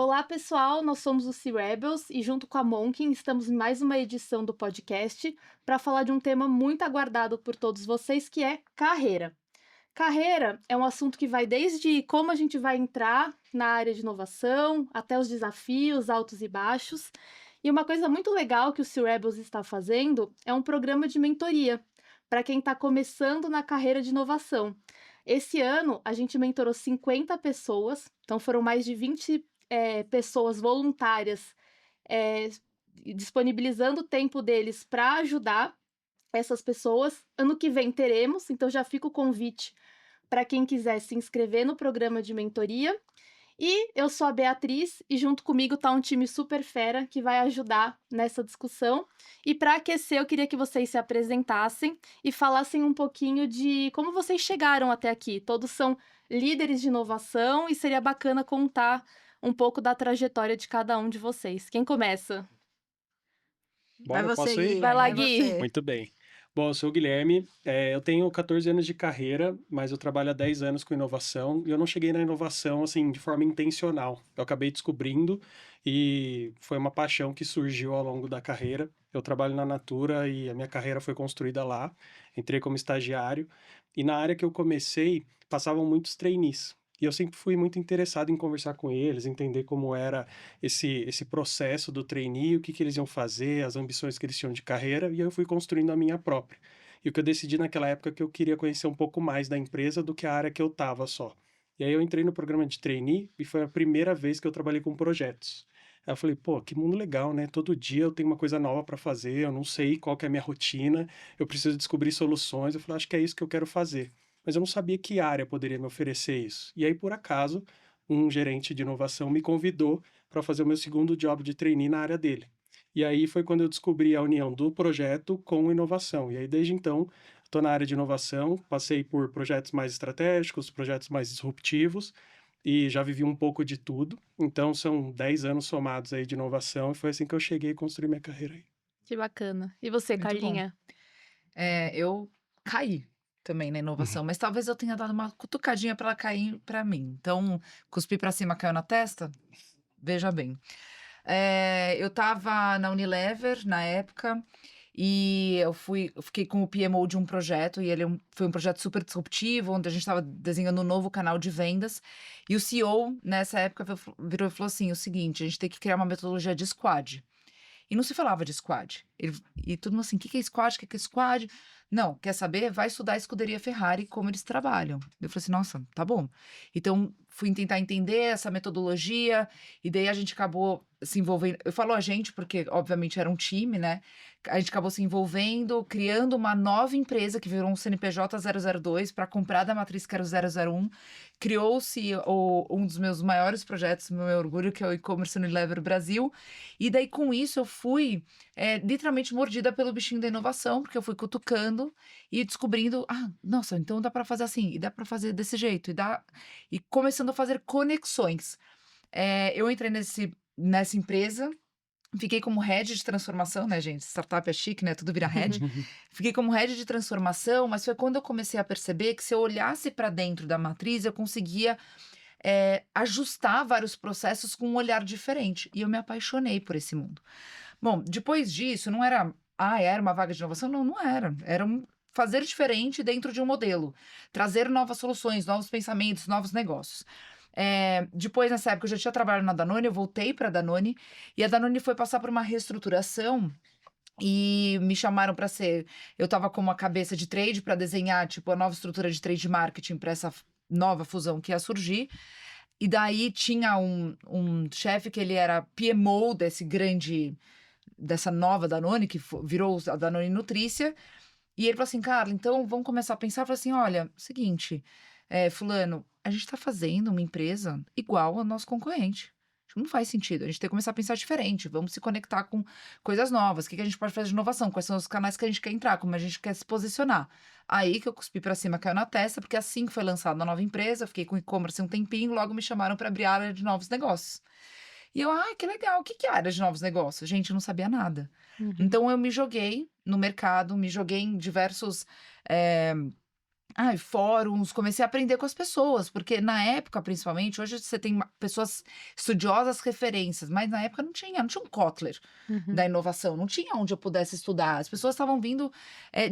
Olá, pessoal! Nós somos o C-Rebels e, junto com a Monkin, estamos em mais uma edição do podcast para falar de um tema muito aguardado por todos vocês, que é carreira. Carreira é um assunto que vai desde como a gente vai entrar na área de inovação, até os desafios, altos e baixos. E uma coisa muito legal que o C-Rebels está fazendo é um programa de mentoria para quem está começando na carreira de inovação. Esse ano, a gente mentorou 50 pessoas, então foram mais de 20 pessoas voluntárias, eh, disponibilizando o tempo deles para ajudar essas pessoas. Ano que vem teremos, então já fica o convite para quem quiser se inscrever no programa de mentoria. E eu sou a Beatriz e junto comigo está um time super fera que vai ajudar nessa discussão. E para aquecer, eu queria que vocês se apresentassem e falassem um pouquinho de como vocês chegaram até aqui. Todos são líderes de inovação e seria bacana contar um pouco da trajetória de cada um de vocês. Quem começa? Vai Bora, você, posso ir? Vai Gui, lá, vai Gui. você. Muito bem. Bom, eu sou o Guilherme, eu tenho 14 anos de carreira, mas eu trabalho há 10 anos com inovação e eu não cheguei na inovação assim de forma intencional. Eu acabei descobrindo e foi uma paixão que surgiu ao longo da carreira. Eu trabalho na Natura e a minha carreira foi construída lá. Entrei como estagiário e na área que eu comecei passavam muitos trainees. E eu sempre fui muito interessado em conversar com eles, entender como era esse processo do trainee, o que que eles iam fazer, as ambições que eles tinham de carreira, e aí eu fui construindo a minha própria. E o que eu decidi naquela época é que eu queria conhecer um pouco mais da empresa do que a área que eu estava só. E aí eu entrei no programa de trainee e foi a primeira vez que eu trabalhei com projetos. Aí eu falei, pô, que mundo legal, né? Todo dia eu tenho uma coisa nova para fazer, eu não sei qual que é a minha rotina, eu preciso descobrir soluções. Eu falei, acho que é isso que eu quero fazer. Mas eu não sabia que área poderia me oferecer isso. E aí, por acaso, um gerente de inovação me convidou para fazer o meu segundo job de trainee na área dele. E aí foi quando eu descobri a união do projeto com inovação. E aí, desde então, estou na área de inovação, passei por projetos mais estratégicos, projetos mais disruptivos, e já vivi um pouco de tudo. Então, são 10 anos somados aí de inovação, e foi assim que eu cheguei a construir minha carreira aí. Que bacana. E você, Muito bom. Carlinha? Eu caí também na inovação, mas talvez eu tenha dado uma cutucadinha para ela cair para mim. Então, cuspi para cima, caiu na testa? Veja bem. Eu estava na Unilever na época e eu fiquei com o PMO de um projeto e foi um projeto super disruptivo, onde a gente estava desenhando um novo canal de vendas. E o CEO, nessa época, virou e falou assim: o seguinte, a gente tem que criar uma metodologia de squad. E não se falava de squad. E todo mundo assim, o que que é squad? O que que é squad? Não, quer saber? Vai estudar a escuderia Ferrari, como eles trabalham. Eu falei assim, nossa, tá bom. Então, fui tentar entender essa metodologia, e daí a gente acabou se envolvendo. Eu falo a gente, porque, obviamente, era um time, né? A gente acabou se envolvendo, criando uma nova empresa que virou um CNPJ 002 para comprar da matriz que era o 001. Criou-se um dos meus maiores projetos, meu orgulho, que é o e-commerce Unilever Brasil. E daí, com isso, eu fui literalmente mordida pelo bichinho da inovação, porque eu fui cutucando e descobrindo, nossa, então dá para fazer assim, e dá para fazer desse jeito, e começando a fazer conexões. Eu entrei nessa empresa, fiquei como head de transformação, né, gente? Startup é chique, né? Tudo vira head. Fiquei como head de transformação, mas foi quando eu comecei a perceber que se eu olhasse para dentro da matriz, eu conseguia ajustar vários processos com um olhar diferente. E eu me apaixonei por esse mundo. Bom, depois disso, não era, era uma vaga de inovação? Não, não era. Era um fazer diferente dentro de um modelo. Trazer novas soluções, novos pensamentos, novos negócios. Depois, nessa época, eu já tinha trabalhado na Danone, eu voltei para a Danone, e a Danone foi passar por uma reestruturação e me chamaram para ser. Eu estava com uma cabeça de trade para desenhar, tipo, a nova estrutura de trade marketing para essa nova fusão que ia surgir. E daí tinha um chefe que ele era PMO dessa nova Danone, que virou a Danone Nutrícia. E ele falou assim, Carla, então vamos começar a pensar. Eu falei assim, olha, seguinte, fulano, a gente tá fazendo uma empresa igual ao nosso concorrente. Não faz sentido, a gente tem que começar a pensar diferente, vamos se conectar com coisas novas, o que que a gente pode fazer de inovação, quais são os canais que a gente quer entrar, como a gente quer se posicionar. Aí que eu cuspi pra cima, caiu na testa, porque assim que foi lançada a nova empresa, eu fiquei com e-commerce um tempinho, logo me chamaram para abrir a área de novos negócios. E eu, que legal, o que que é a área de novos negócios? Gente, eu não sabia nada. Uhum. Então eu me joguei no mercado, me joguei em diversos Fóruns, comecei a aprender com as pessoas, porque na época, principalmente, hoje você tem pessoas estudiosas, referências, mas na época não tinha um Kotler da inovação, não tinha onde eu pudesse estudar. As pessoas estavam vindo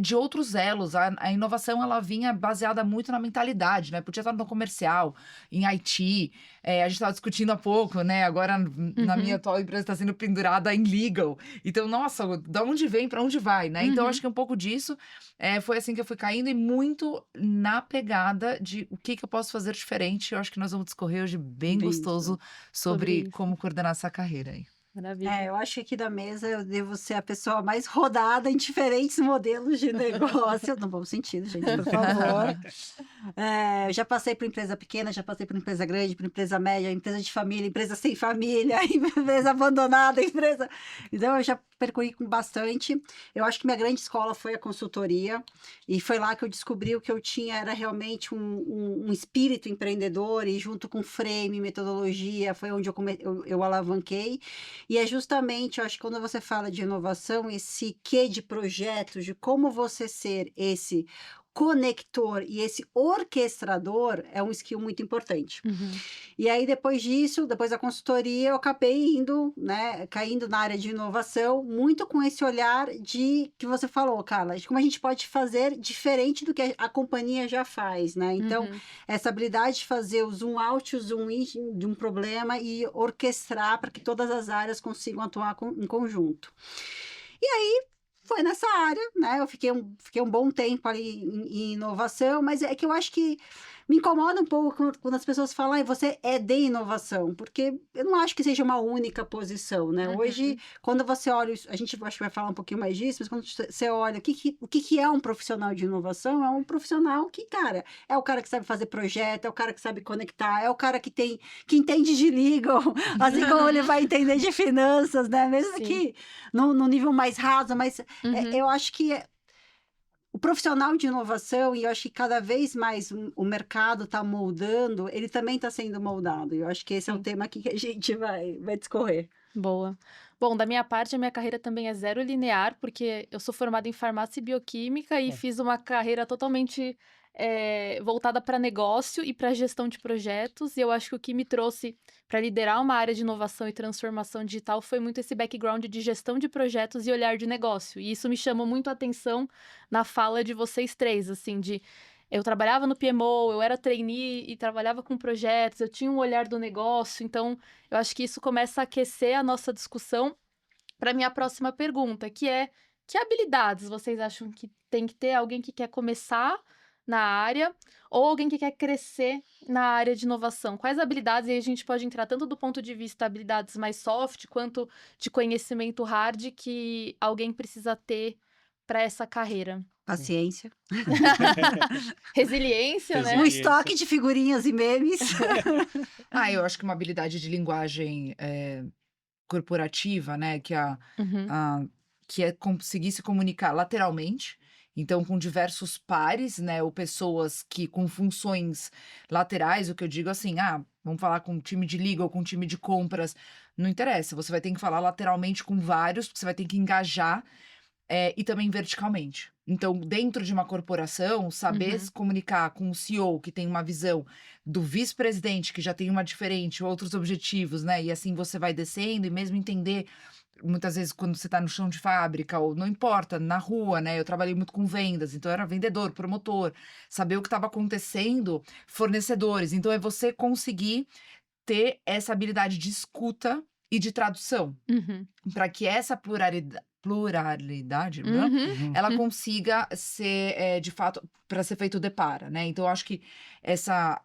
de outros elos, a inovação ela vinha baseada muito na mentalidade, né? Podia estar no comercial, em IT, a gente estava discutindo há pouco, né? Agora, na minha atual empresa, está sendo pendurada em legal. Então, nossa, da onde vem, para onde vai, né? Então, acho que um pouco disso foi assim que eu fui caindo e muito na pegada de o que eu posso fazer diferente. Eu acho que nós vamos discorrer hoje bem gostoso sobre isso. como coordenar essa carreira aí. Maravilha. Eu acho que aqui da mesa eu devo ser a pessoa mais rodada em diferentes modelos de negócio, no bom sentido, gente, por favor. Eu já passei por empresa pequena, já passei por empresa grande, por empresa média, empresa de família, empresa sem família, empresa abandonada, empresa... Então, eu já percorri com bastante. Eu acho que minha grande escola foi a consultoria, e foi lá que eu descobri o que eu tinha era realmente um espírito empreendedor, e junto com frame, metodologia, foi onde eu alavanquei. E é justamente, eu acho que quando você fala de inovação, esse quê de projetos, de como você ser esse conector e esse orquestrador é um skill muito importante. E aí, depois disso, depois da consultoria, eu acabei caindo na área de inovação, muito com esse olhar de que você falou, Carla, de como a gente pode fazer diferente do que a companhia já faz, né? Então, essa habilidade de fazer o zoom out, o zoom in de um problema e orquestrar para que todas as áreas consigam atuar em conjunto. E aí, foi nessa área, né? Eu fiquei um bom tempo ali em inovação, mas é que eu acho que me incomoda um pouco quando as pessoas falam, você é de inovação, porque eu não acho que seja uma única posição, né? Hoje, quando você olha, a gente acho que vai falar um pouquinho mais disso, mas quando você olha o que é um profissional de inovação, é um profissional que, cara, é o cara que sabe fazer projeto, é o cara que sabe conectar, é o cara que entende de legal, assim como ele vai entender de finanças, né? Mesmo que no nível mais raso, mas eu acho que o profissional de inovação, e eu acho que cada vez mais o mercado está moldando, ele também está sendo moldado. E eu acho que esse é o tema aqui que a gente vai discorrer. Boa. Bom, da minha parte, a minha carreira também é zero linear, porque eu sou formada em farmácia e bioquímica e fiz uma carreira totalmente voltada para negócio e para gestão de projetos. E eu acho que o que me trouxe para liderar uma área de inovação e transformação digital foi muito esse background de gestão de projetos e olhar de negócio. E isso me chamou muito a atenção na fala de vocês três, assim, eu trabalhava no PMO, eu era trainee e trabalhava com projetos, eu tinha um olhar do negócio, então eu acho que isso começa a aquecer a nossa discussão para minha próxima pergunta, que é: que habilidades vocês acham que tem que ter alguém que quer começar na área ou alguém que quer crescer na área de inovação? Quais habilidades, e aí a gente pode entrar tanto do ponto de vista habilidades mais soft, quanto de conhecimento hard que alguém precisa ter para essa carreira? Paciência. Resiliência, né? Um estoque de figurinhas e memes. Eu acho que uma habilidade de linguagem corporativa, né? Que é conseguir se comunicar lateralmente. Então, com diversos pares, né? Ou pessoas que com funções laterais, o que eu digo assim, vamos falar com um time de legal, com um time de compras. Não interessa, você vai ter que falar lateralmente com vários, porque você vai ter que engajar e também verticalmente. Então, dentro de uma corporação, saber se comunicar com o CEO, que tem uma visão, do vice-presidente, que já tem uma diferente, outros objetivos, né? E assim você vai descendo, e mesmo entender, muitas vezes, quando você está no chão de fábrica, ou não importa, na rua, né? Eu trabalhei muito com vendas, então eu era vendedor, promotor, saber o que estava acontecendo, fornecedores. Então, é você conseguir ter essa habilidade de escuta e de tradução, para que essa pluralidade, né? Ela consiga ser, de fato, para ser feito o depara, né? Então, eu acho que essa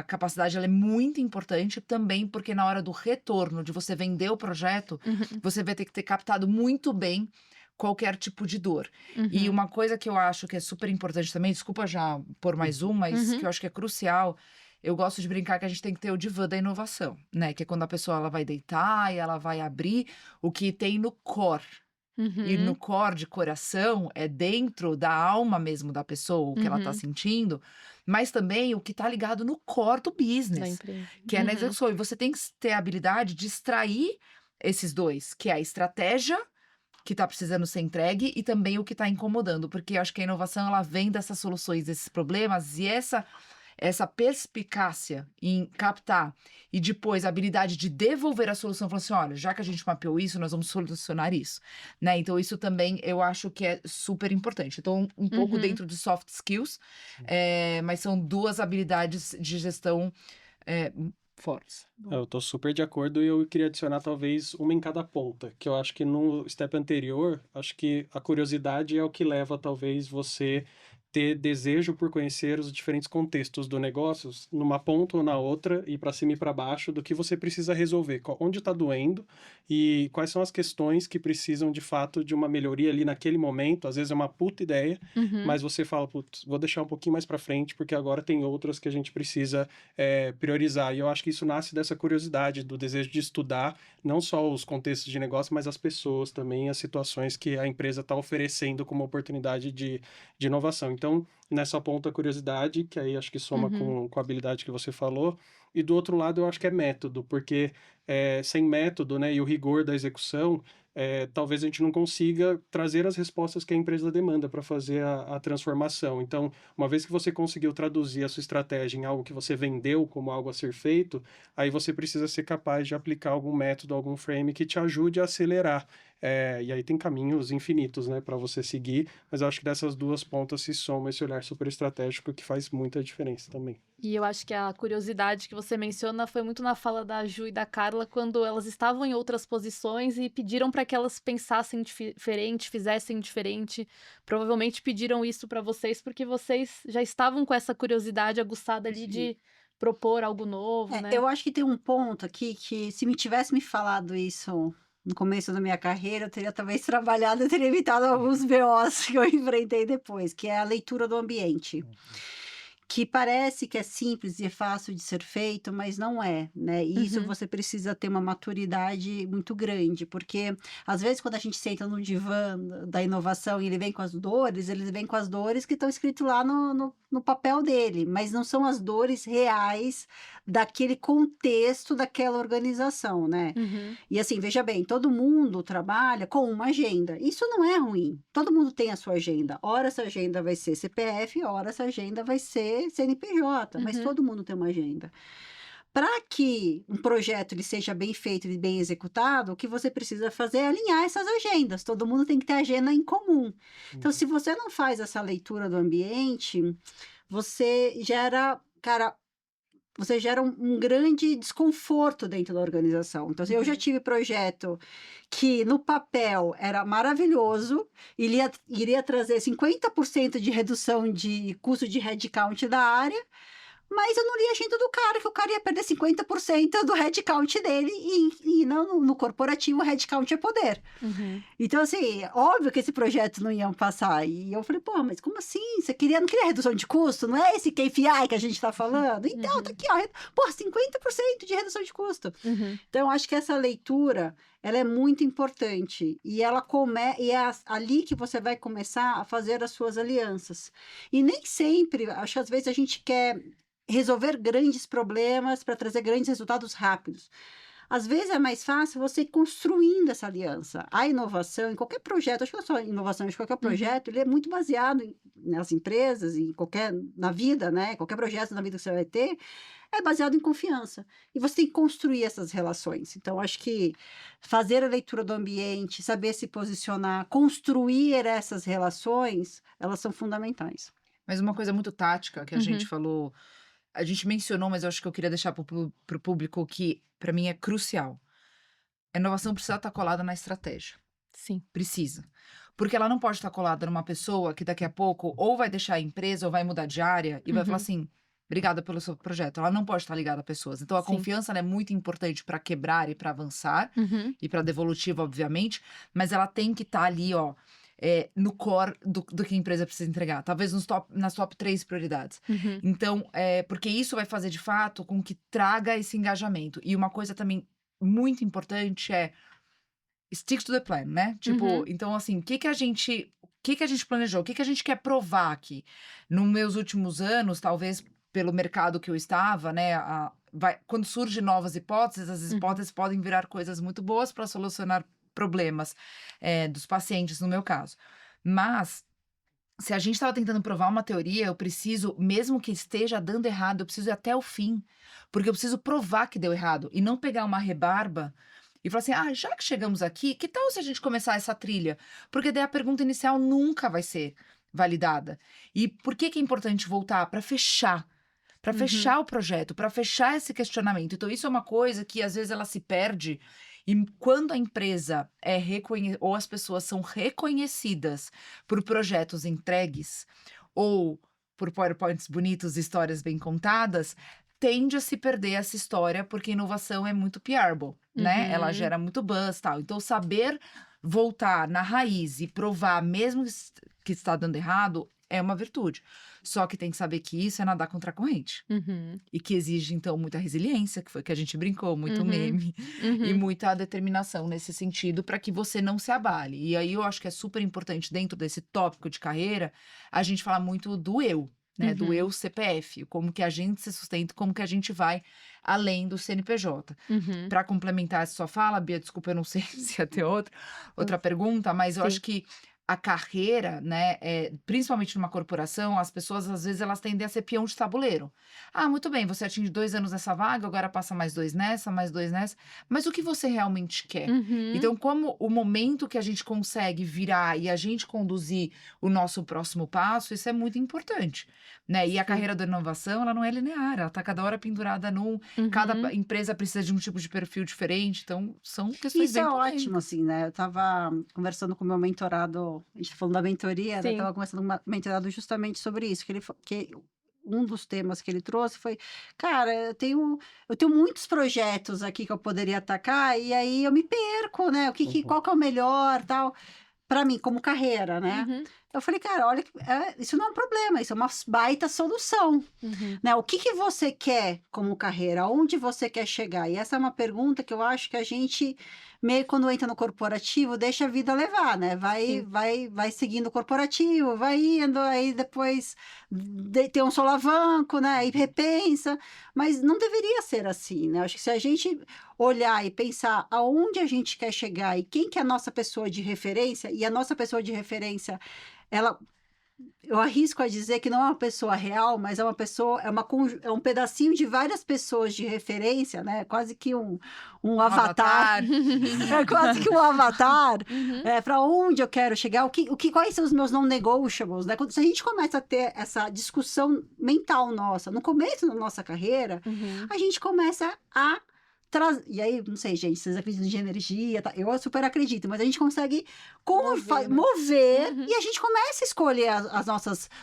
capacidade ela é muito importante também, porque na hora do retorno, de você vender o projeto, você vai ter que ter captado muito bem qualquer tipo de dor. E uma coisa que eu acho que é super importante também, desculpa já pôr mais um, mas que eu acho que é crucial, eu gosto de brincar que a gente tem que ter o divã da inovação, né? Que é quando a pessoa ela vai deitar e ela vai abrir o que tem no core. E no core de coração é dentro da alma mesmo da pessoa, o que ela tá sentindo, mas também o que tá ligado no core do business, que é na execução. E você tem que ter a habilidade de extrair esses dois, que é a estratégia que está precisando ser entregue e também o que está incomodando, porque eu acho que a inovação ela vem dessas soluções, desses problemas, e essa perspicácia em captar e depois a habilidade de devolver a solução, falando assim, olha, já que a gente mapeou isso, nós vamos solucionar isso, né? Então isso também eu acho que é super importante. Então um pouco Uhum. dentro de soft skills, mas são duas habilidades de gestão fortes. Eu tô super de acordo e eu queria adicionar talvez uma em cada ponta, que eu acho que no step anterior, acho que a curiosidade é o que leva talvez você ter desejo por conhecer os diferentes contextos do negócio, numa ponta ou na outra, e para cima e para baixo, do que você precisa resolver, onde está doendo e quais são as questões que precisam de fato de uma melhoria ali naquele momento. Às vezes é uma puta ideia, Uhum. mas você fala, putz, vou deixar um pouquinho mais para frente, porque agora tem outras que a gente precisa priorizar. E eu acho que isso nasce dessa curiosidade, do desejo de estudar não só os contextos de negócio, mas as pessoas também, as situações que a empresa está oferecendo como oportunidade de inovação. Então, nessa ponta, a curiosidade, que aí acho que soma com a habilidade que você falou. E do outro lado, eu acho que é método, porque sem método, né, e o rigor da execução, talvez a gente não consiga trazer as respostas que a empresa demanda para fazer a transformação. Então, uma vez que você conseguiu traduzir a sua estratégia em algo que você vendeu como algo a ser feito, aí você precisa ser capaz de aplicar algum método, algum frame que te ajude a acelerar. E aí tem caminhos infinitos, né, para você seguir, mas eu acho que dessas duas pontas se soma esse olhar super estratégico que faz muita diferença também. E eu acho que a curiosidade que você menciona foi muito na fala da Ju e da Carla, quando elas estavam em outras posições e pediram para que elas pensassem diferente, fizessem diferente. Provavelmente pediram isso para vocês porque vocês já estavam com essa curiosidade aguçada ali de propor algo novo, né? Eu acho que tem um ponto aqui que, se me tivesse me falado isso no começo da minha carreira, eu teria talvez trabalhado e teria evitado alguns BOs que eu enfrentei depois, que é a leitura do ambiente. Que parece que é simples e é fácil de ser feito, mas não é, né? E isso você precisa ter uma maturidade muito grande, porque às vezes quando a gente senta no divã da inovação e ele vem com as dores, eles vêm com as dores que estão escritas lá no papel dele, mas não são as dores reais daquele contexto daquela organização, né? E assim, veja bem, todo mundo trabalha com uma agenda. Isso não é ruim. Todo mundo tem a sua agenda. Ora essa agenda vai ser CPF, ora essa agenda vai ser CNPJ, mas todo mundo tem uma agenda. Para que um projeto ele seja bem feito e bem executado, o que você precisa fazer é alinhar essas agendas. Todo mundo tem que ter agenda em comum. Então, se você não faz essa leitura do ambiente, você gera, você gera um grande desconforto dentro da organização. Então, assim, eu já tive projeto que no papel era maravilhoso, iria trazer 50% de redução de custo de headcount da área, mas eu não li a agenda do cara, que o cara ia perder 50% do headcount dele, e não, no corporativo o headcount é poder. Então, assim, óbvio que esse projeto não ia passar. E eu falei, pô, mas como assim? Você não queria redução de custo? Não é esse KPI que a gente tá falando? Então, tá aqui, ó, pô, 50% de redução de custo. Então, eu acho que essa leitura, ela é muito importante. E e é ali que você vai começar a fazer as suas alianças. E nem sempre, acho que às vezes a gente quer resolver grandes problemas para trazer grandes resultados rápidos. Às vezes é mais fácil você ir construindo essa aliança. A inovação, em qualquer projeto, acho que não é só inovação, acho que qualquer projeto, ele é muito baseado nas empresas, na vida, né? Qualquer projeto na vida que você vai ter, é baseado em confiança. E você tem que construir essas relações. Então, acho que fazer a leitura do ambiente, saber se posicionar, construir essas relações, elas são fundamentais. Mas uma coisa muito tática que a gente falou, a gente mencionou, mas eu acho que eu queria deixar para o público que, para mim, é crucial. A inovação precisa estar colada na estratégia. Sim. Precisa. Porque ela não pode estar colada numa pessoa que daqui a pouco ou vai deixar a empresa ou vai mudar de área e vai falar assim, obrigada pelo seu projeto. Ela não pode estar ligada a pessoas. Então, a confiança ela é muito importante para quebrar e para avançar. E para devolutiva, obviamente. Mas ela tem que estar ali, ó, no core do que a empresa precisa entregar. Talvez nas top 3 prioridades. Então, porque isso vai fazer, de fato, com que traga esse engajamento. E uma coisa também muito importante é stick to the plan, né? Tipo, então, assim, o que a gente planejou? O que a gente quer provar aqui? Nos meus últimos anos, talvez pelo mercado que eu estava, né? Quando surgem novas hipóteses, as hipóteses podem virar coisas muito boas para solucionar problemas dos pacientes, no meu caso. Mas, se a gente estava tentando provar uma teoria, eu preciso, mesmo que esteja dando errado, eu preciso ir até o fim. Porque eu preciso provar que deu errado. E não pegar uma rebarba e falar assim, já que chegamos aqui, que tal se a gente começar essa trilha? Porque daí a pergunta inicial nunca vai ser validada. E por que que é importante voltar? Para fechar. Para fechar o projeto, para fechar esse questionamento. Então, isso é uma coisa que às vezes ela se perde. E quando a empresa é reconhecida, ou as pessoas são reconhecidas por projetos entregues, ou por PowerPoints bonitos, histórias bem contadas, tende a se perder essa história, porque inovação é muito PRable, né? Ela gera muito buzz, tal. Então, saber voltar na raiz e provar, mesmo que está dando errado, é uma virtude. Só que tem que saber que isso é nadar contra a corrente. E que exige, então, muita resiliência, que foi que a gente brincou, muito meme, e muita determinação nesse sentido, para que você não se abale. E aí eu acho que é super importante, dentro desse tópico de carreira, a gente falar muito do eu, né? Do eu CPF, como que a gente se sustenta, como que a gente vai além do CNPJ. Para complementar essa sua fala, Bia, desculpa, eu não sei se ia ter outra pergunta, mas eu Sim. acho que a carreira, né, principalmente numa corporação, as pessoas, às vezes, elas tendem a ser peão de tabuleiro. Muito bem, você atinge 2 anos nessa vaga, agora passa mais 2 nessa, mais 2 nessa. Mas o que você realmente quer? Então, como o momento que a gente consegue virar e a gente conduzir o nosso próximo passo, isso é muito importante, né? E a carreira da inovação, ela não é linear, ela tá cada hora pendurada num... Cada empresa precisa de um tipo de perfil diferente, então são questões Isso bem é polêmicas. ótimo, assim, né? Eu tava conversando com o meu mentorado, a gente tá falando da mentoria, né? Sim. Tava conversando com o mentorado justamente sobre isso, que um dos temas que ele trouxe foi, cara, eu tenho muitos projetos aqui que eu poderia atacar, e aí eu me perco, né? Qual que é o melhor, tal, para mim, como carreira, né? Eu falei, cara, olha, isso não é um problema, isso é uma baita solução, né? O que você quer como carreira? Aonde você quer chegar? E essa é uma pergunta que eu acho que a gente, meio quando entra no corporativo, deixa a vida levar, né? Sim. Vai seguindo o corporativo, vai indo, aí depois tem um solavanco, né? Aí repensa, mas não deveria ser assim, né? Acho que se a gente olhar e pensar aonde a gente quer chegar e quem que é a nossa pessoa de referência, e a nossa pessoa de referência, eu arrisco a dizer que não é uma pessoa real, mas é uma pessoa, é um pedacinho de várias pessoas de referência, né? Quase que um avatar. É quase que um avatar. Para onde eu quero chegar? Quais são os meus non-negotiables, né? Se a gente começa a ter essa discussão mental nossa, no começo da nossa carreira, a gente começa a e aí, não sei, gente, vocês acreditam em energia, tá? Eu super acredito, mas a gente consegue mover e a gente começa a escolher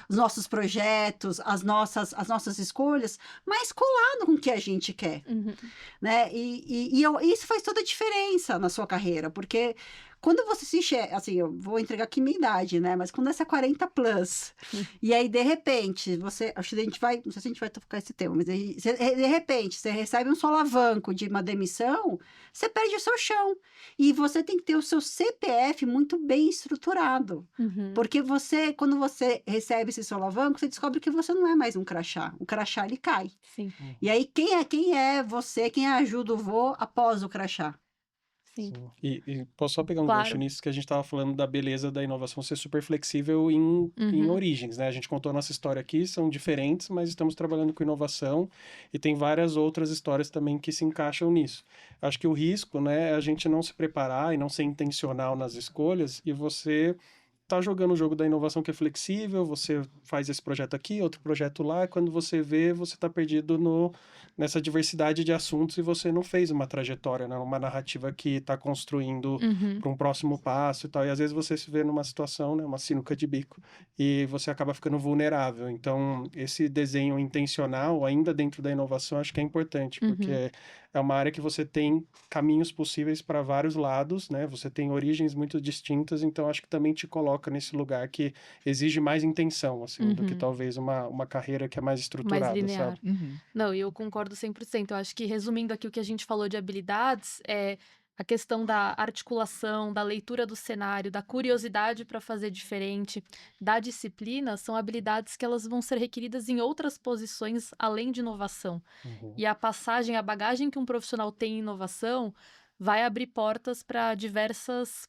os nossos projetos, as nossas escolhas, mas colado com o que a gente quer, né? Isso faz toda a diferença na sua carreira, porque quando você se enxerga, assim, eu vou entregar aqui minha idade, né? Mas quando essa 40 plus, e aí, de repente, acho que a gente vai, não sei se a gente vai tocar esse tema, mas aí, de repente, você recebe um solavanco de uma demissão, você perde o seu chão. E você tem que ter o seu CPF muito bem estruturado. Porque quando você recebe esse solavanco, você descobre que você não é mais um crachá. O crachá, ele cai. Sim. E aí, quem é você, quem ajuda o vô após o crachá? Sim. E posso só pegar um Claro. gancho nisso, que a gente estava falando da beleza da inovação ser super flexível em origens, né? A gente contou a nossa história aqui, são diferentes, mas estamos trabalhando com inovação e tem várias outras histórias também que se encaixam nisso. Acho que o risco, né, é a gente não se preparar e não ser intencional nas escolhas e você tá jogando o jogo da inovação que é flexível, você faz esse projeto aqui, outro projeto lá, e quando você vê, você tá perdido nessa diversidade de assuntos e você não fez uma trajetória, né? Uma narrativa que está construindo para um próximo passo e tal. E às vezes você se vê numa situação, né? Uma sinuca de bico, e você acaba ficando vulnerável. Então, esse desenho intencional, ainda dentro da inovação, acho que é importante, porque é uma área que você tem caminhos possíveis para vários lados, né? Você tem origens muito distintas, então acho que também te coloca nesse lugar que exige mais intenção, assim, do que talvez uma carreira que é mais estruturada, Mais linear. sabe? Não, e eu concordo 100%. Eu acho que, resumindo aqui o que a gente falou de habilidades, é a questão da articulação, da leitura do cenário, da curiosidade para fazer diferente, da disciplina, são habilidades que elas vão ser requeridas em outras posições além de inovação. E a passagem, a bagagem que um profissional tem em inovação vai abrir portas para diversas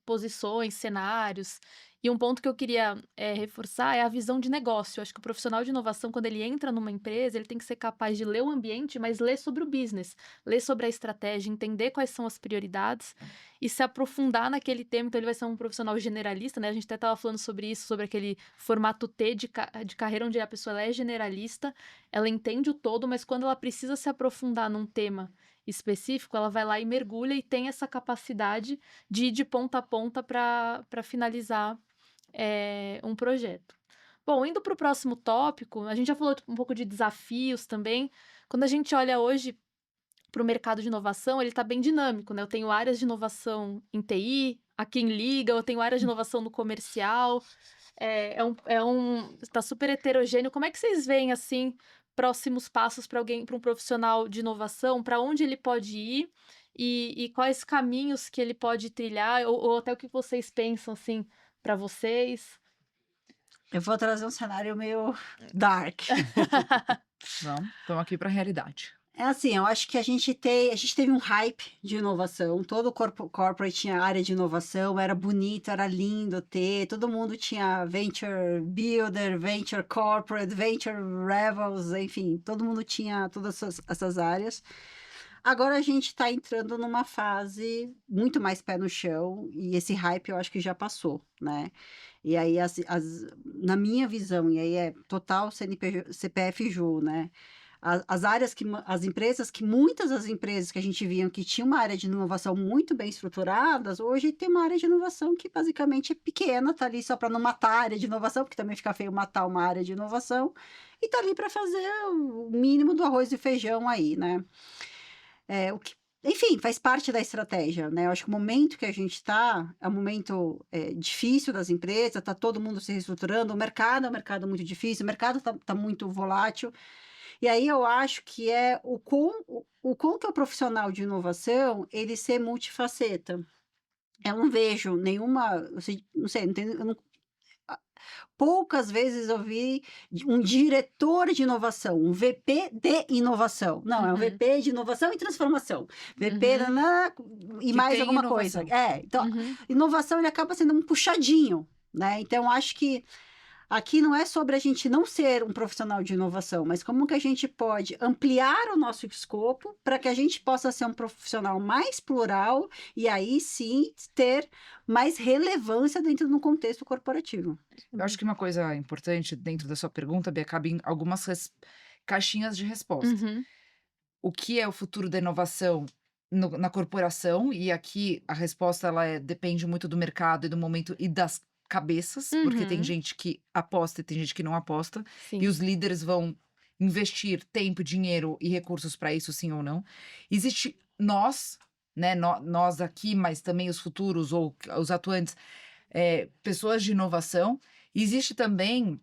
posições, cenários. E um ponto que eu queria reforçar é a visão de negócio. Eu acho que o profissional de inovação, quando ele entra numa empresa, ele tem que ser capaz de ler o ambiente, mas ler sobre o business, ler sobre a estratégia, entender quais são as prioridades e se aprofundar naquele tema. Então, ele vai ser um profissional generalista, né? A gente até estava falando sobre isso, sobre aquele formato T de carreira, onde a pessoa ela é generalista, ela entende o todo, mas quando ela precisa se aprofundar num tema específico, ela vai lá e mergulha e tem essa capacidade de ir de ponta a ponta para finalizar um projeto. Bom, indo para o próximo tópico, a gente já falou um pouco de desafios também. Quando a gente olha hoje para o mercado de inovação, ele está bem dinâmico, né? Eu tenho áreas de inovação em TI, a quem liga, eu tenho áreas de inovação no comercial, está super heterogêneo. Como é que vocês veem, assim, próximos passos para um profissional de inovação, para onde ele pode ir e quais caminhos que ele pode trilhar, ou até o que vocês pensam, assim, para vocês? Eu vou trazer um cenário meio dark. Vamos, estamos aqui para a realidade. É assim, eu acho que a gente teve um hype de inovação. Todo corporate tinha área de inovação, era bonito, era lindo ter. Todo mundo tinha venture builder, venture corporate, venture rebels, enfim, todo mundo tinha todas essas áreas. Agora a gente está entrando numa fase muito mais pé no chão, e esse hype eu acho que já passou, né? E aí, na minha visão, e aí é total CPF Ju, né? As áreas muitas das empresas que a gente via que tinha uma área de inovação muito bem estruturadas, hoje tem uma área de inovação que basicamente é pequena, tá ali só para não matar a área de inovação, porque também fica feio matar uma área de inovação, e tá ali para fazer o mínimo do arroz e feijão aí, né? Enfim, faz parte da estratégia, né? Eu acho que o momento que a gente está é um momento difícil das empresas, está todo mundo se reestruturando, o mercado é um mercado muito difícil, o mercado está muito volátil. E aí eu acho que é o quão que é o profissional de inovação ele ser multifaceta. Eu não vejo nenhuma, não sei, poucas vezes eu vi um diretor de inovação, um VP de inovação. Não, é um VP de inovação e transformação. VP e mais alguma coisa. Então, inovação ele acaba sendo um puxadinho, né? Então, acho que aqui não é sobre a gente não ser um profissional de inovação, mas como que a gente pode ampliar o nosso escopo para que a gente possa ser um profissional mais plural e aí sim ter mais relevância dentro do contexto corporativo. Eu acho que uma coisa importante dentro da sua pergunta, Bia, cabe em algumas caixinhas de resposta. O que é o futuro da inovação na corporação? E aqui a resposta depende muito do mercado e do momento e das cabeças, porque tem gente que aposta e tem gente que não aposta. Sim. E os líderes vão investir tempo, dinheiro e recursos para isso, sim ou não. Existe nós, né, nós aqui, mas também os futuros ou os atuantes, pessoas de inovação. Existe também,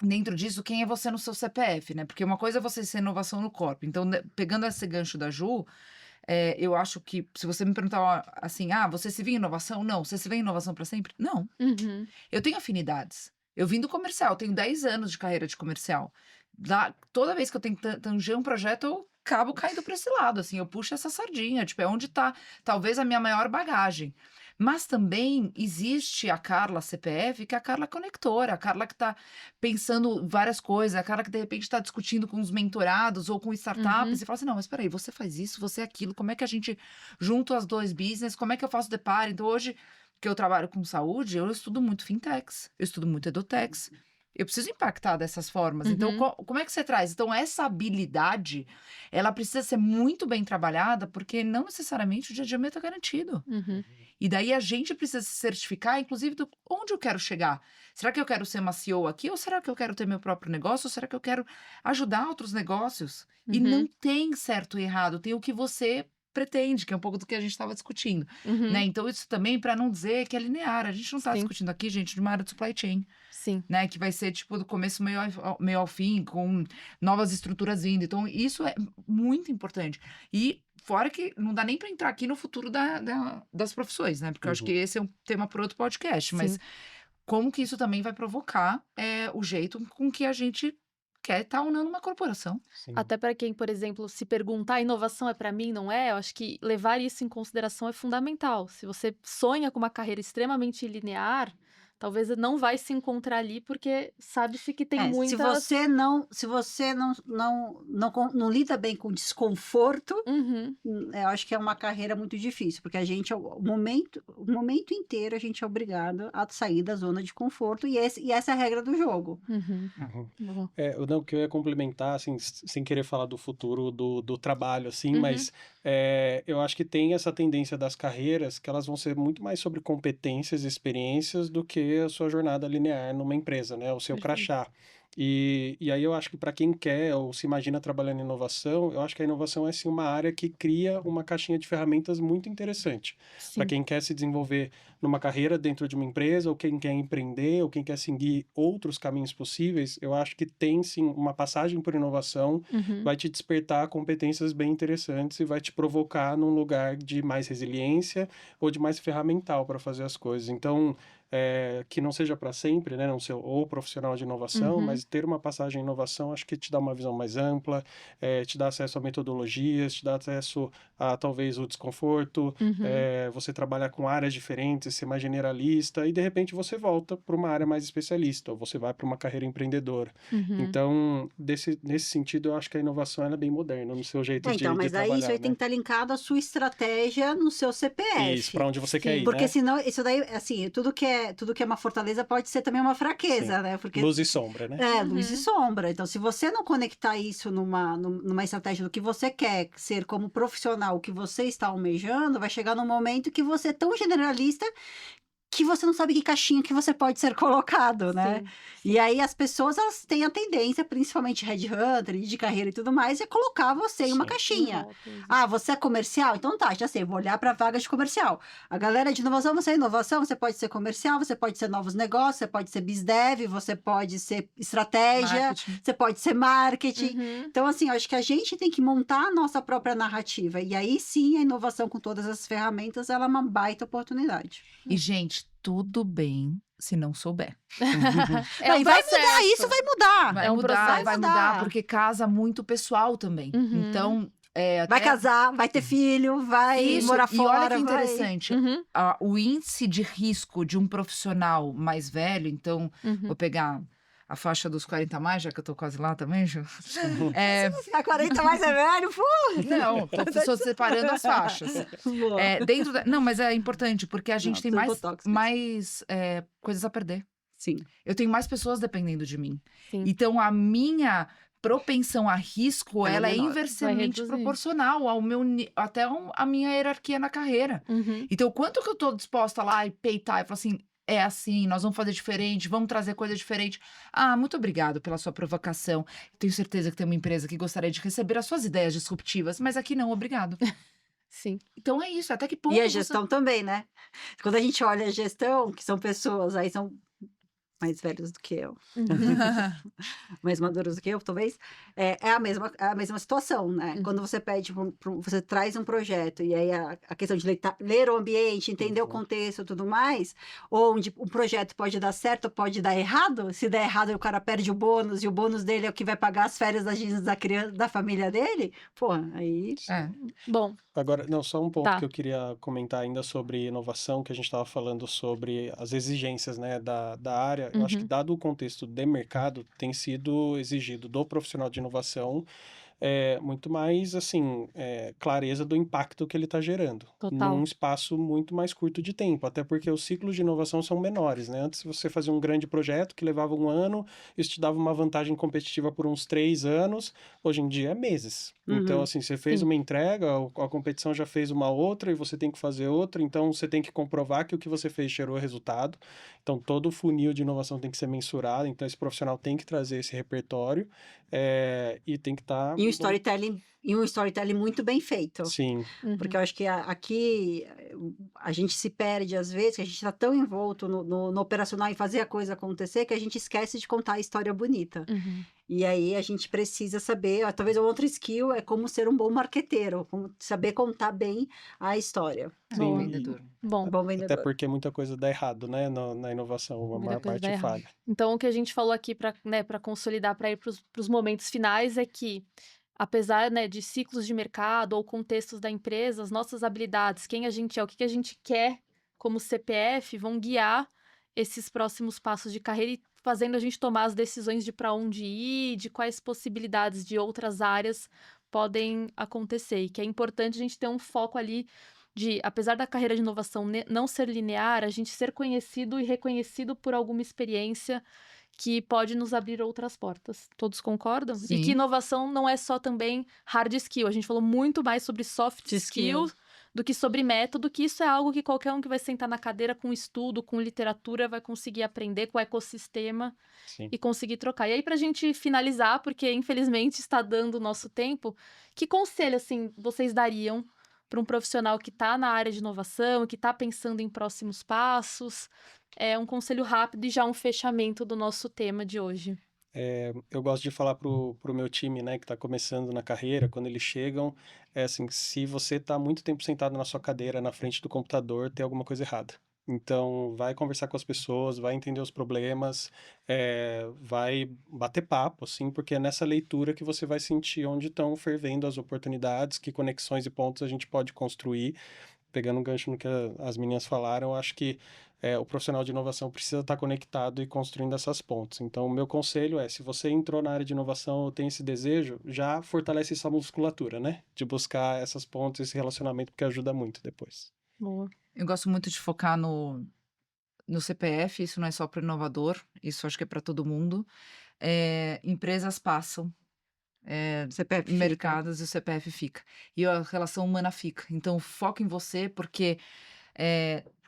dentro disso, quem é você no seu CPF, né? Porque uma coisa é você ser inovação no corpo. Então, pegando esse gancho da Ju, eu acho que se você me perguntar assim, você se vê em inovação? Não. Você se vê em inovação para sempre? Não. Eu tenho afinidades. Eu vim do comercial, tenho 10 anos de carreira de comercial. Toda vez que eu tenho que tanger um projeto, eu acabo caindo para esse lado, assim, eu puxo essa sardinha, tipo, é onde tá talvez a minha maior bagagem. Mas também existe a Carla CPF, que é a Carla conectora, a Carla que tá pensando várias coisas, a Carla que de repente está discutindo com os mentorados ou com startups e fala assim, não, mas peraí, você faz isso, você é aquilo, como é que a gente junta as dois business, como é que eu faço deparo? Então hoje que eu trabalho com saúde, eu estudo muito fintechs, eu estudo muito edutechs, eu preciso impactar dessas formas. Então, como é que você traz? Então, essa habilidade, ela precisa ser muito bem trabalhada, porque não necessariamente o dia a dia está garantido. E daí a gente precisa se certificar, inclusive, do onde eu quero chegar. Será que eu quero ser uma CEO aqui? Ou será que eu quero ter meu próprio negócio? Ou será que eu quero ajudar outros negócios? E não tem certo e errado, tem o que você pretende, que é um pouco do que a gente estava discutindo, né? Então, isso também para não dizer que é linear. A gente não está discutindo aqui, gente, de uma área de supply chain. Sim. Né? Que vai ser, tipo, do começo meio ao fim, com novas estruturas vindo. Então, isso é muito importante. E fora que não dá nem para entrar aqui no futuro das profissões, né? Porque eu acho que esse é um tema para outro podcast. Mas como que isso também vai provocar o jeito com que a gente quer estar ou não numa corporação. Sim. Até para quem, por exemplo, se perguntar, inovação é para mim, não é? Eu acho que levar isso em consideração é fundamental. Se você sonha com uma carreira extremamente linear, talvez não vai se encontrar ali, porque sabe-se que tem Se muitas. você não lida bem com desconforto, Uhum, eu acho que é uma carreira muito difícil, porque a gente, o momento inteiro, a gente é obrigado a sair da zona de conforto, e essa é a regra do jogo. uhum. Uhum. Bom. Não, que eu ia complementar, assim, sem querer falar do futuro do trabalho, assim, Uhum. mas eu acho que tem essa tendência das carreiras que elas vão ser muito mais sobre competências e experiências do que a sua jornada linear numa empresa, né? O seu Perfeito. crachá. E aí eu acho que para quem quer ou se imagina trabalhando em inovação, eu acho que a inovação é sim uma área que cria uma caixinha de ferramentas muito interessante. Para Sim. quem quer se desenvolver numa carreira dentro de uma empresa, ou quem quer empreender, ou quem quer seguir outros caminhos possíveis, eu acho que tem sim uma passagem por inovação, Uhum. vai te despertar competências bem interessantes e vai te provocar num lugar de mais resiliência ou de mais ferramental para fazer as coisas. Então, que não seja para sempre, né, não ser ou profissional de inovação, Uhum. mas ter uma passagem em inovação, acho que te dá uma visão mais ampla, te dá acesso a metodologias, te dá acesso a talvez o desconforto, Uhum. você trabalhar com áreas diferentes, ser mais generalista, e de repente você volta para uma área mais especialista, ou você vai para uma carreira empreendedora. Uhum. Então, nesse sentido, eu acho que a inovação ela é bem moderna no seu jeito de Mas aí isso trabalhar, aí tem né? que estar linkado à sua estratégia no seu Isso, CPF. para onde você quer Sim. ir, Porque né? senão, isso daí, assim, tudo que é uma fortaleza pode ser também uma fraqueza, Sim. né? Porque Luz e sombra, né? luz e Uhum. sombra. Então, se você não conectar isso numa estratégia do que você quer ser como profissional, o que você está almejando, vai chegar num momento que você é tão generalista que você não sabe que caixinha que você pode ser colocado, né? Sim. E aí as pessoas, elas têm a tendência, principalmente headhunter, de carreira e tudo mais, é colocar você em uma Sim. caixinha. Rótulos. Ah, você é comercial? Então tá, já sei, vou olhar para vagas de comercial. A galera de inovação, você é inovação, você pode ser comercial, você pode ser novos negócios, você pode ser bizdev, você pode ser estratégia, Marketing. você pode ser marketing. Uhum. Então, assim, eu acho que a gente tem que montar a nossa própria narrativa. E aí sim, a inovação com todas as ferramentas, ela é uma baita oportunidade. E, gente, tudo bem se não souber. É Não, um e vai mudar, processo. isso vai mudar. Vai É um mudar, processo. vai mudar, porque casa muito pessoal também. Uhum. Então, Vai até casar, vai ter filho, vai isso. morar E olha fora, que vai... interessante, Uhum. o índice de risco de um profissional mais velho, então, Uhum. vou pegar a faixa dos 40 a mais, já que eu tô quase lá também, Ju. É, A 40 mais é velho, pô! não, tô só separando as faixas. Não, mas é importante, porque a gente Não, tem tudo mais, botox mesmo. coisas a perder. Sim. Eu tenho mais pessoas dependendo de mim. Sim. Então, a minha propensão a risco, Ela é ela é menor. Vai inversamente reduzir. proporcional ao até a minha hierarquia na carreira. Uhum. Então, quanto que eu tô disposta lá e peitar e falar assim, é assim, nós vamos fazer diferente, vamos trazer coisa diferente. Ah, muito obrigado pela sua provocação. Tenho certeza que tem uma empresa que gostaria de receber as suas ideias disruptivas, mas aqui não, obrigado. Sim. Então é isso, até que ponto E a você... gestão também, né? Quando a gente olha a gestão, que são pessoas, aí são mais velhos do que eu, Uhum. mais maduros do que eu, talvez, é a mesma situação, né? Uhum. Quando você pede, você traz um projeto, e aí a questão de ler o ambiente, entender o Uhum. contexto e tudo mais, onde um projeto pode dar certo ou pode dar errado, se der errado o cara perde o bônus, e o bônus dele é o que vai pagar as férias da criança, da família dele, pô, aí... É. Bom, Agora, não, só um ponto Tá. que eu queria comentar ainda sobre inovação, que a gente estava falando sobre as exigências, né, da área. Eu acho que, Uhum. dado o contexto de mercado, tem sido exigido do profissional de inovação muito mais, assim, clareza do impacto que ele está gerando, Total. num espaço muito mais curto de tempo, até porque os ciclos de inovação são menores, né? Antes você fazia um grande projeto que levava 1 ano, isso te dava uma vantagem competitiva por uns 3 anos, hoje em dia é meses. Então, Uhum. assim, você fez Sim. uma entrega, a competição já fez uma outra e você tem que fazer outra, então você tem que comprovar que o que você fez gerou resultado. Então, todo o funil de inovação tem que ser mensurado, então esse profissional tem que trazer esse repertório e tem que estar... E um storytelling e um storytelling muito bem feito. Sim, Porque eu acho que aqui a gente se perde às vezes, que a gente está tão envolto no operacional em fazer a coisa acontecer, que a gente esquece de contar a história bonita. Uhum. E aí a gente precisa saber, talvez outra skill é como ser um bom marqueteiro, como saber contar bem a história. sim. Boa. Vendedor. Bom, Bom Até vendedor. porque muita coisa dá errado, né? Na inovação, a muita maior coisa dá parte errado. falha. Então, o que a gente falou aqui para, né, para consolidar, para ir para os momentos finais, é que, apesar, né, de ciclos de mercado ou contextos da empresa, as nossas habilidades, quem a gente é, o que a gente quer como CPF, vão guiar esses próximos passos de carreira e fazendo a gente tomar as decisões de para onde ir, de quais possibilidades de outras áreas podem acontecer. E que é importante a gente ter um foco ali de, apesar da carreira de inovação não ser linear, a gente ser conhecido e reconhecido por alguma experiência que pode nos abrir outras portas. Todos concordam? E que Sim. inovação não é só também hard skill. A gente falou muito mais sobre soft skill do que sobre método, que isso é algo que qualquer um que vai sentar na cadeira com estudo, com literatura, vai conseguir aprender com o ecossistema Sim. e conseguir trocar. E aí, pra gente finalizar, porque infelizmente está dando o nosso tempo, que conselho, assim, vocês dariam para um profissional que está na área de inovação, que está pensando em próximos passos? É um conselho rápido e já um fechamento do nosso tema de hoje. Eu gosto de falar pro meu time, né, que está começando na carreira, quando eles chegam, é assim, se você está muito tempo sentado na sua cadeira, na frente do computador, tem alguma coisa errada. Então, vai conversar com as pessoas, vai entender os problemas, vai bater papo, assim, porque é nessa leitura que você vai sentir onde estão fervendo as oportunidades, que conexões e pontos a gente pode construir. Pegando um gancho no que as meninas falaram, eu acho que o profissional de inovação precisa estar conectado e construindo essas pontes. Então, o meu conselho é, se você entrou na área de inovação ou tem esse desejo, já fortalece essa musculatura, né? De buscar essas pontes, esse relacionamento, porque ajuda muito depois. Boa. Eu gosto muito de focar no CPF, isso não é só para o inovador, isso acho que é para todo mundo. Empresas passam, CPF fica. mercados e o CPF fica. E a relação humana fica. Então, foca em você, porque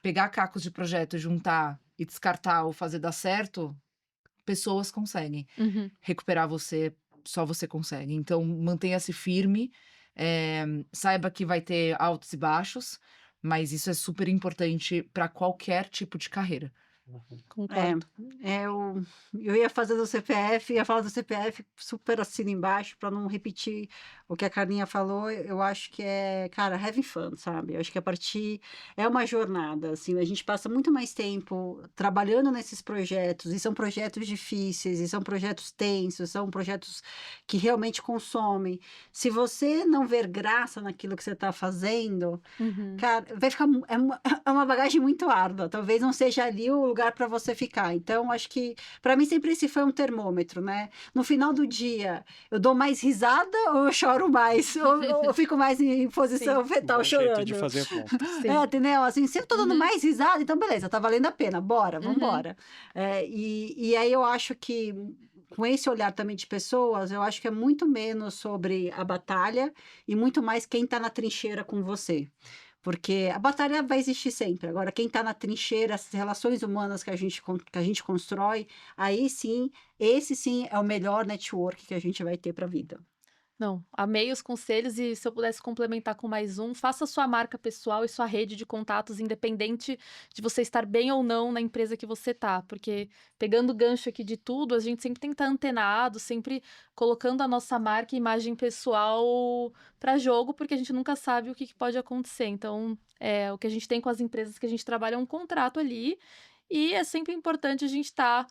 pegar cacos de projeto, juntar e descartar ou fazer dar certo, pessoas conseguem. Uhum. Recuperar você, só você consegue. Então, mantenha-se firme, saiba que vai ter altos e baixos, mas isso é super importante para qualquer tipo de carreira. Concordo. Eu ia fazer do CPF, ia falar do CPF, super assino embaixo, para não repetir o que a Carlinha falou. Eu acho que cara, having fun, sabe? Eu acho que é uma jornada, assim, a gente passa muito mais tempo trabalhando nesses projetos, e são projetos difíceis, e são projetos tensos, são projetos que realmente consomem. Se você não ver graça naquilo que você está fazendo, Uhum. cara, vai ficar. É uma bagagem muito árdua. Talvez não seja ali o lugar para você ficar. Então, acho que, para mim, sempre esse foi um termômetro, né? No final do dia, eu dou mais risada ou eu choro mais? ou eu fico mais em posição fetal Bom jeito chorando? de fazer ponto. Sim. Entendeu? Assim, se eu tô dando Uhum. mais risada, então beleza, tá valendo a pena. Bora, vambora. E aí eu acho que, com esse olhar também de pessoas, eu acho que é muito menos sobre a batalha e muito mais quem tá na trincheira com você. Porque a batalha vai existir sempre. Agora, quem está na trincheira, as relações humanas que a gente constrói, aí sim, esse sim é o melhor network que a gente vai ter para a vida. Não, amei os conselhos e se eu pudesse complementar com mais um, faça sua marca pessoal e sua rede de contatos, independente de você estar bem ou não na empresa que você tá, porque pegando o gancho aqui de tudo, a gente sempre tem que estar antenado, sempre colocando a nossa marca e imagem pessoal para jogo, porque a gente nunca sabe o que pode acontecer. Então, o que a gente tem com as empresas que a gente trabalha é um contrato ali, e é sempre importante a gente estar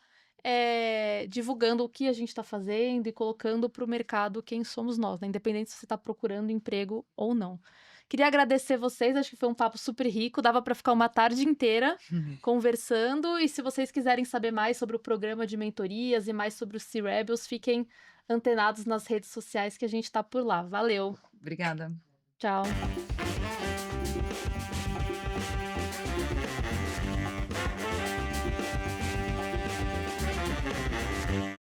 divulgando o que a gente está fazendo e colocando para o mercado quem somos nós, né? Independente se você está procurando emprego ou não. Queria agradecer vocês, acho que foi um papo super rico, dava para ficar uma tarde inteira conversando, e se vocês quiserem saber mais sobre o programa de mentorias e mais sobre o C-Rebels, fiquem antenados nas redes sociais que a gente está por lá. Valeu, Obrigada. tchau.